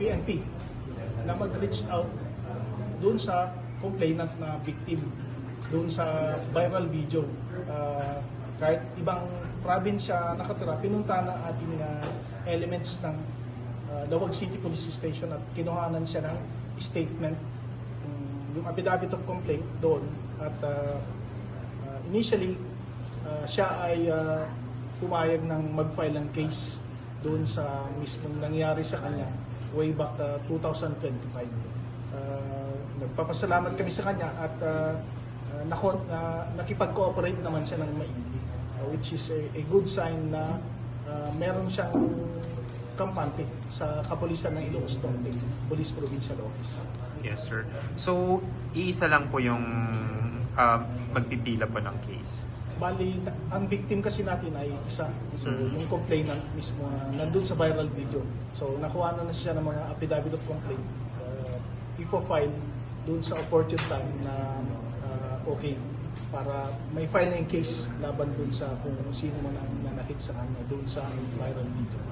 PNP na mag-reach out doon sa complainant na victim doon sa viral video. Kahit ibang probinsya nakatira, pinunta na ating elements ng Lawag City Police Station at kinuhanan siya ng statement, yung affidavit of complaint doon. At initially, siya ay pumayag ng mag-file ng case doon sa mismong nangyari sa kanya way back 2025. Nagpapasalamat kami sa kanya at nakipag-cooperate naman siya ng maigi, which is a good sign na meron siyang kampante sa kapulisan ng Ilocos Norte Police Provincial Office. Yes, sir. So, iisa lang po yung magpipila po ng case? Bali, ang victim kasi natin ay isa. So, yung complainant mismo nandun sa viral video. So, nakuha na siya ng mga affidavit of complaint. Ipo-file dun sa opportune time na okay para may file na yung case laban dun sa kung sino man ang nanakit sa kanya dun sa viral video.